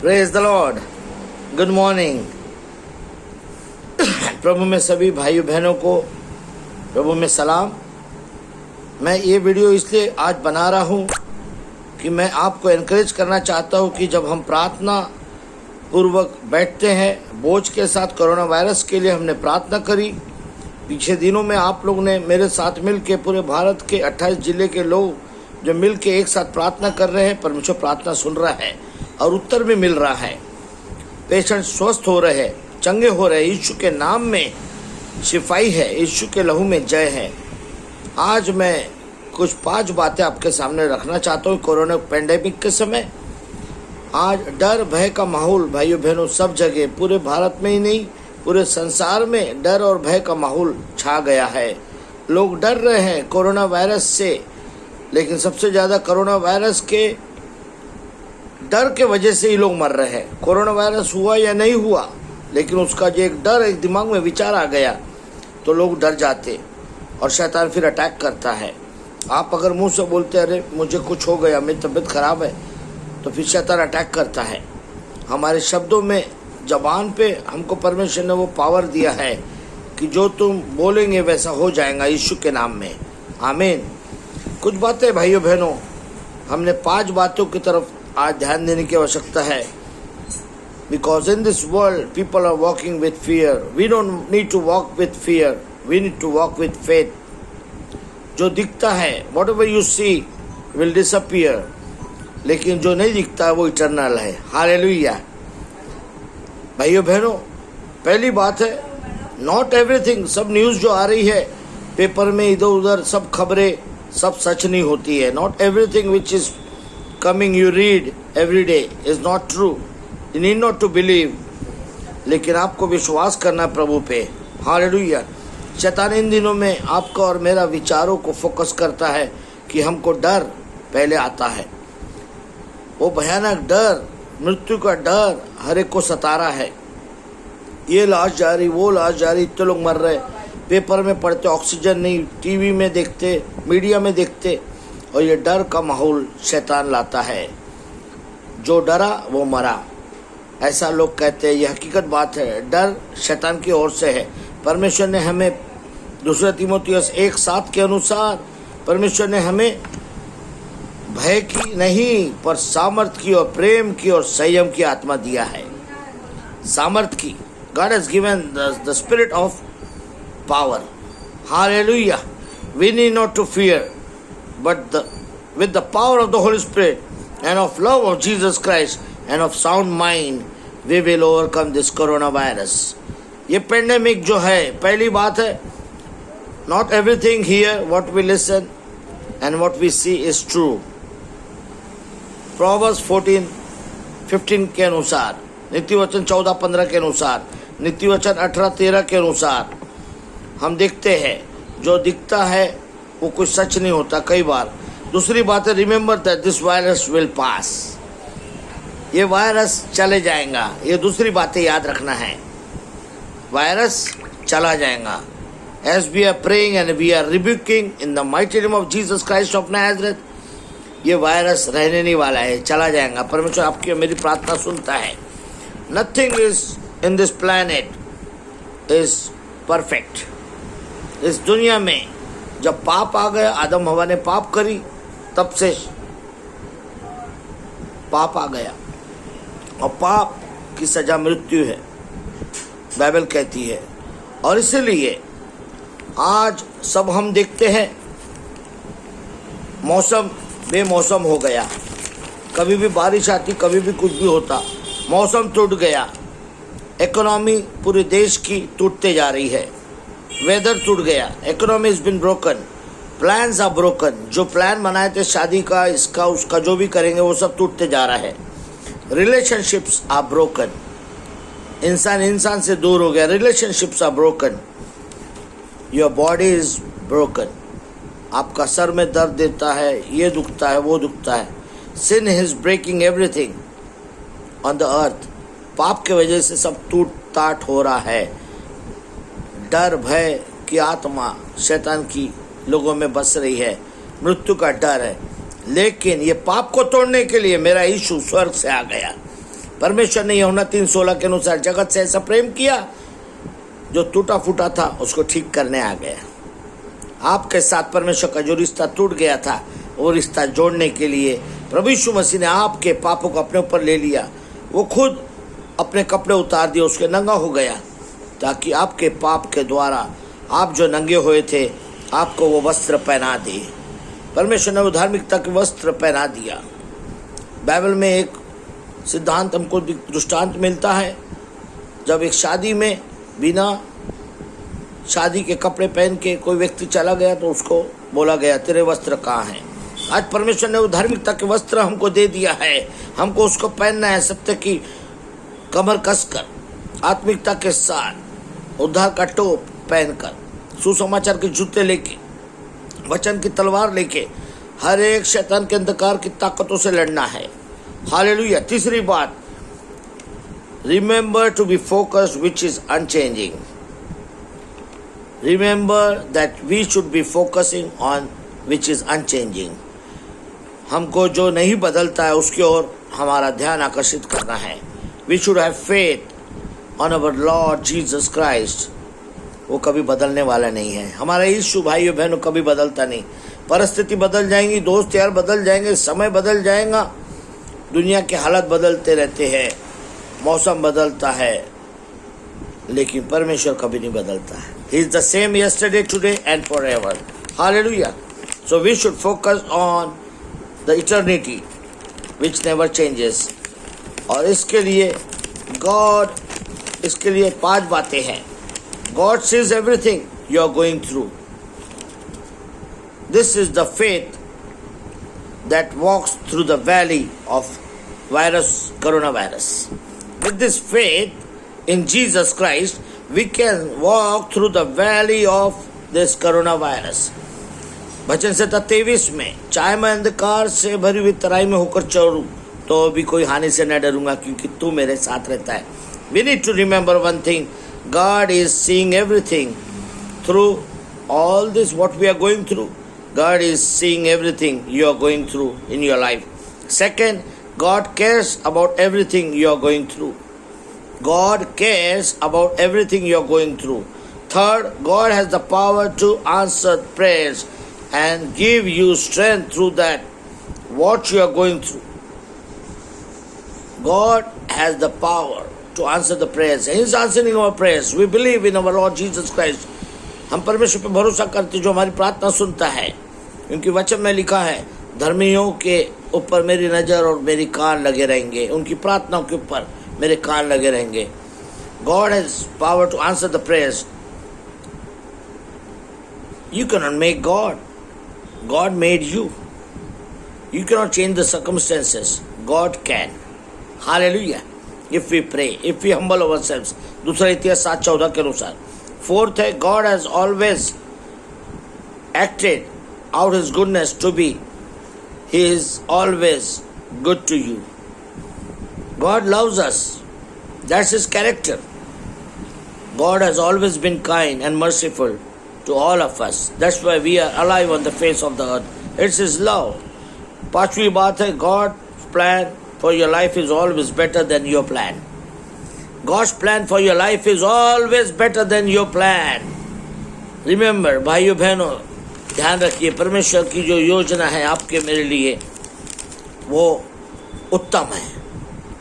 Praise the lord. Good morning. प्रभु में सभी भाइयों बहनों को प्रभु में सलाम। मैं ये वीडियो इसलिए आज बना रहा हूँ कि मैं आपको एनकरेज करना चाहता हूँ कि जब हम प्रार्थना पूर्वक बैठते हैं, बोझ के साथ कोरोना वायरस के लिए हमने प्रार्थना करी। पीछे दिनों में आप लोग ने मेरे साथ मिल के पूरे भारत के 28 जिले के लोग जो मिल के एक साथ प्रार्थना कर रहे हैं, परमेश्वर प्रार्थना सुन रहा है और उत्तर भी मिल रहा है। पेशेंट स्वस्थ हो रहे हैं, चंगे हो रहे हैं। यीशु के नाम में शिफाई है, यीशु के लहू में जय है। आज मैं कुछ 5 बातें आपके सामने रखना चाहता हूँ। कोरोना पेंडेमिक के समय आज डर भय का माहौल भाइयों बहनों सब जगह, पूरे भारत में ही नहीं पूरे संसार में डर और भय का माहौल छा गया है। लोग डर रहे हैं कोरोना वायरस से, लेकिन सबसे ज़्यादा कोरोना वायरस के डर के वजह से ही लोग मर रहे हैं। कोरोना वायरस हुआ या नहीं हुआ, लेकिन उसका जो एक डर एक दिमाग में विचार आ गया तो लोग डर जाते और शैतान फिर अटैक करता है। आप अगर मुंह से बोलते अरे मुझे कुछ हो गया, मेरी तबीयत खराब है, तो फिर शैतान अटैक करता है। हमारे शब्दों में, जबान पे हमको परमेश्वर ने वो पावर दिया है कि जो तुम बोलेंगे वैसा हो जाएगा यीशु के नाम में। आमीन। कुछ बातें भाइयों बहनों, हमने 5 बातों की तरफ आज ध्यान देने की आवश्यकता है। Because in this world people are walking with fear. We don't need to walk with fear, we need to walk with faith. जो दिखता है, whatever you see will disappear, लेकिन जो नहीं दिखता है वो इटर्नल है। हालेलुया। भाइयों बहनों, पहली बात है नॉट एवरीथिंग। सब न्यूज़ जो आ रही है पेपर में इधर उधर, सब खबरें सब सच नहीं होती है। Not everything which is coming you read every day is not true. You need not to believe. लेकिन आपको विश्वास करना प्रभु पे। हालेलुया। शैतान इन दिनों में आपका और मेरा विचारों को फोकस करता है कि हमको डर पहले आता है। वो भयानक डर, मृत्यु का डर हर एक को सता रहा है। ये लाश जा रही, वो लाश जा रही, इतने लोग मर रहे। पेपर में पढ़ते, ऑक्सीजन नहीं, टीवी में देखते, मीडिया में देखते, और ये डर का माहौल शैतान लाता है। जो डरा वो मरा, ऐसा लोग कहते हैं। ये हकीकत बात है। डर शैतान की ओर से है। परमेश्वर ने हमें 2 तीमुथियुस 1:7 के अनुसार परमेश्वर ने हमें भय की नहीं पर सामर्थ की और प्रेम की और संयम की आत्मा दिया है। सामर्थ की। God has given the spirit of power. Hallelujah. We need not to fear, but with the power of the Holy Spirit and of love of Jesus Christ and of sound mind, we will overcome this coronavirus. ये pandemic जो है, पहली बात है not everything here what we listen and what we see is true. Proverbs 14:15 के अनुसार, नीतिवचन 14:15 के अनुसार, नीतिवचन 18:13 के अनुसार हम देखते हैं जो दिखता है वो कुछ सच नहीं होता कई बार। दूसरी बात है remember that this virus will pass. ये वायरस चले जाएगा। ये दूसरी बातें याद रखना है, वायरस चला जाएगा। As we are praying and we are rebuking in the mighty name of Jesus Christ of Nazareth, ये वायरस रहने नहीं वाला है, चला जाएगा। परमेश्वर आपकी और मेरी प्रार्थना सुनता है। Nothing is in this planet is perfect. इस दुनिया में जब पाप आ गया, आदम हवा ने पाप करी, तब से पाप आ गया और पाप की सजा मृत्यु है, बाइबल कहती है। और इसलिए आज सब हम देखते हैं मौसम बेमौसम हो गया। कभी भी बारिश आती, कभी भी कुछ भी होता, मौसम टूट गया। इकोनॉमी पूरे देश की टूटते जा रही है। वेदर टूट गया। Economy is been broken. Plans are broken. जो प्लान बनाए थे शादी का, इसका उसका, जो भी करेंगे वो सब टूटते जा रहा है। Relationships are broken. इंसान इंसान से दूर हो गया। Relationships are broken. Your body is broken. आपका सर में दर्द देता है, ये दुखता है, वो दुखता है। Sin is breaking everything on the earth. पाप के वजह से सब टूट टाट हो रहा है। डर भय की आत्मा शैतान की लोगों में बस रही है। मृत्यु का डर है। लेकिन ये पाप को तोड़ने के लिए मेरा यीशु स्वर्ग से आ गया। परमेश्वर ने यूहन्ना 3:16 के अनुसार जगत से ऐसा प्रेम किया, जो टूटा फूटा था उसको ठीक करने आ गया। आपके साथ परमेश्वर का जो रिश्ता टूट गया था, वो रिश्ता जोड़ने के लिए प्रभु यीशु मसीह ने आपके पापों को अपने ऊपर ले लिया। वो खुद अपने कपड़े उतार दिए, उसके नंगा हो गया, ताकि आपके पाप के द्वारा आप जो नंगे हुए थे, आपको वो वस्त्र पहना दे। परमेश्वर ने वो धार्मिकता के वस्त्र पहना दिया। बाइबल में एक सिद्धांत हमको दृष्टांत मिलता है, जब एक शादी में बिना शादी के कपड़े पहन के कोई व्यक्ति चला गया तो उसको बोला गया, तेरे वस्त्र कहाँ हैं? आज परमेश्वर ने वो धार्मिकता के वस्त्र हमको दे दिया है, हमको उसको पहनना है, सत्य की कमर कसकर, आत्मिकता के साथ, उद्धार का टोप पहनकर, सुसमाचार के जूते लेके, वचन की तलवार लेके हर एक शैतान के अंधकार की ताकतों से लड़ना है। हालेलुया। तीसरी बात, remember to be focused which is unchanging. Remember that we should be focusing on which is unchanging. हमको जो नहीं बदलता है उसकी ओर हमारा ध्यान आकर्षित करना है। We should have faith on our Lord Jesus Christ. वो कभी बदलने वाला नहीं है। हमारा यीशु भाइयों बहनों कभी बदलता नहीं। परिस्थिति बदल जाएंगी, दोस्त यार बदल जाएंगे, समय बदल जाएगा, दुनिया के हालात बदलते रहते हैं, मौसम बदलता है, लेकिन परमेश्वर कभी नहीं बदलता है। He is the same yesterday, today and forever. Hallelujah. So we should focus on the eternity which never changes. और इसके लिए इसके लिए 5 बातें हैं। God sees everything you are going through. This is the faith that walks through the valley of coronavirus. With this faith in Jesus Christ, we can walk through the valley of this coronavirus. भजन संहिता 23 में, चाहे मैं अंधकार से भरी हुई तराई में होकर चलूं तो भी कोई हानि से न डरूंगा, क्योंकि तू मेरे साथ रहता है। We need to remember one thing. God is seeing everything through all this what we are going through. God is seeing everything you are going through in your life. Second, God cares about everything you are going through. God cares about everything you are going through. Third, God has the power to answer prayers and give you strength through that what you are going through. God has the power to answer the prayers. He is answering our prayers. We believe in our Lord Jesus Christ. हम परमेश्वर पर भरोसा करते जो हमारी प्रार्थना सुनता है, क्योंकि वचन में लिखा है, धर्मियों के ऊपर मेरी नज़र और मेरी कान लगे रहेंगे, उनकी प्रार्थनाओं के ऊपर मेरे कान लगे रहेंगे। God has power to answer the prayers. You cannot make God. God made you. You cannot change the circumstances. God can. Hallelujah. If we pray, if we humble ourselves. दूसरा इतिहास 7:14 के अनुसार। फोर्थ है, God has always acted out His goodness to be. He is always good to you. God loves us. That's His character. God has always been kind and merciful to all of us. That's why we are alive on the face of the earth. It's His love. 5वीं बात है, God's plan for your life is always better than your plan. God's plan for your life is always better than your plan. Remember, भाइयों बहनों, ध्यान रखिए, परमेश्वर की जो योजना है आपके मेरे लिए वो उत्तम है।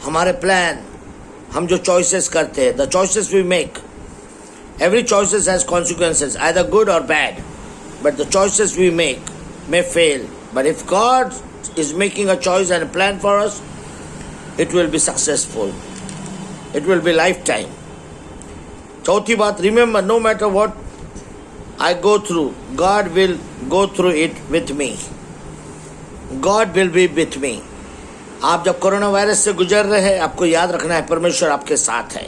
हमारे प्लान, हम जो चॉइसेस करते हैं, the choices we make, every choices has consequences, either good or bad. But the choices we make may fail. But if God is making a choice and a plan for us, it will be successful. It will be lifetime. चौथी बात, remember, no matter what I go through, God will go through it with me. God will be with me. आप जब corona virus से गुजर रहे हैं, आपको याद रखना है परमेश्वर आपके साथ है।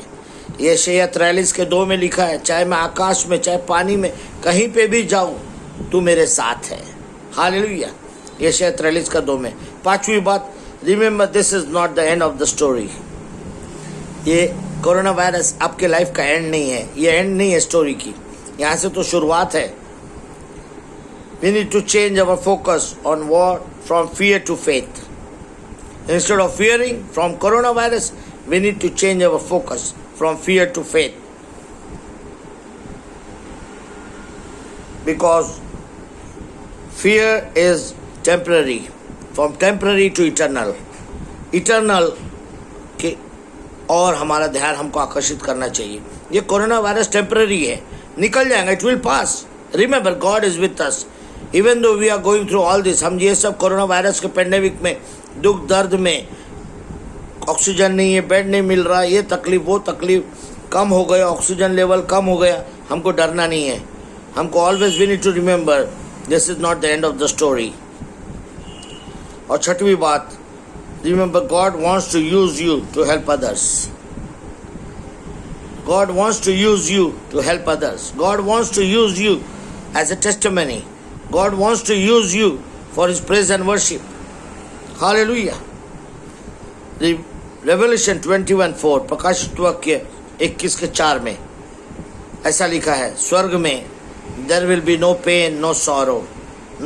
ये यशायाह 43:2 में लिखा है, चाहे मैं आकाश में, चाहे पानी में, कहीं पे भी जाऊं, तू मेरे साथ है। हालेलुया। यशायाह 43:2 में। 5वीं बात, remember this is not the end of the story. ये कोरोना वायरस आपके लाइफ का एंड नहीं है, ये एंड नहीं है स्टोरी की, यहाँ से तो शुरुआत है। We need to change our focus on what from fear to faith. Instead of fearing from coronavirus, we need to change our focus from fear to faith. Because fear is temporary, from temporary to eternal. Eternal के और हमारा ध्यान हमको आकर्षित करना चाहिए. ये corona virus temporary है, निकल जाएगा, it will pass. Remember, God is with us. Even though we are going through all this, हम ये सब कोरोना वायरस के पेंडेमिक में, दुख दर्द में, ऑक्सीजन नहीं है, बेड नहीं मिल रहा, ये तकलीफ वो तकलीफ, कम हो गया ऑक्सीजन लेवल, कम हो गया, हमको डरना नहीं है. हमको always we need to remember this is not the end of the story. और छठवीं बात, remember, God wants to use you to help others. God wants to use you to help others. God wants to use you as a testimony. God wants to use you for His praise and worship. Hallelujah. The Revelation 21:4, प्रकाशित वाक्य 21:4 में ऐसा लिखा है, स्वर्ग में there will be no pain, no sorrow,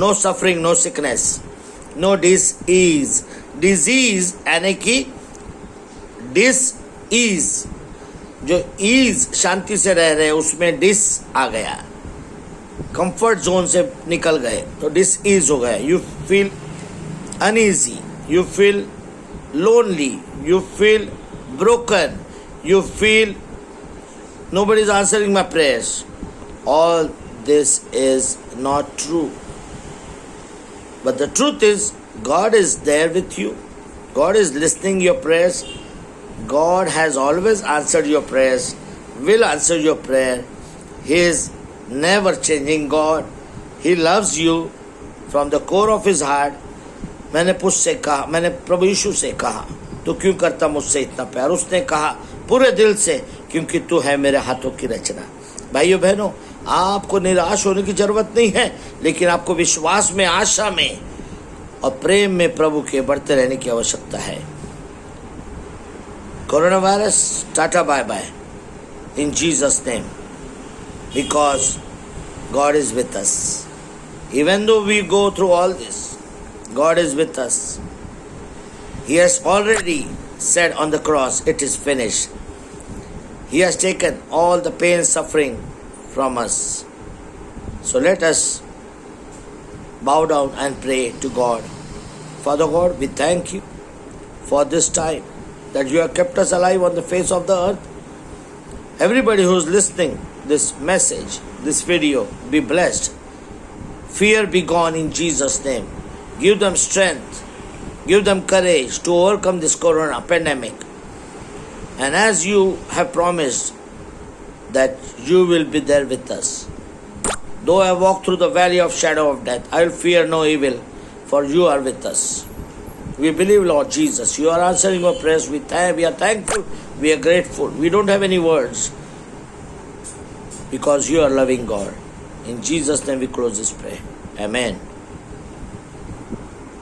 no suffering, no sickness, no disease. Disease यानी कि डिस-ईज, जो ईज शांति से रह रहे उसमें डिस आ गया, कंफर्ट जोन से निकल गए तो डिस-ईज हो गया. You feel uneasy, you feel lonely, you feel broken, you feel nobody is answering my prayers. All this is not true. But the truth is, God is there with you. God is listening your prayers. God has always answered your prayers, will answer your prayer. He is never changing God. He loves you from the core of His heart. मैंने प्रभु यीशु से कहा, तू क्यों करता मुझसे इतना प्यार? उसने कहा पूरे दिल से, क्योंकि तू है मेरे हाथों की रचना. भाइयों बहनों, आपको निराश होने की जरूरत नहीं है, लेकिन आपको विश्वास में, आशा में और प्रेम में प्रभु के बढ़ते रहने की आवश्यकता है. Corona virus, tata bye bye in Jesus name, because God is with us. Even though we go through all this, God is with us. He has already said on the cross, it is finished. He has taken all the pain, suffering from us. So let us bow down and pray to God. Father God, we thank you for this time that you have kept us alive on the face of the earth. Everybody who is listening this message, this video, be blessed. Fear be gone in Jesus' name. Give them strength. Give them courage to overcome this corona pandemic. And as you have promised that you will be there with us. Though I walk through the valley of shadow of death, I will fear no evil, for you are with us. We believe, Lord Jesus, you are answering our prayers. We are thankful, we are grateful. We don't have any words, because you are loving God. In Jesus' name we close this prayer. Amen.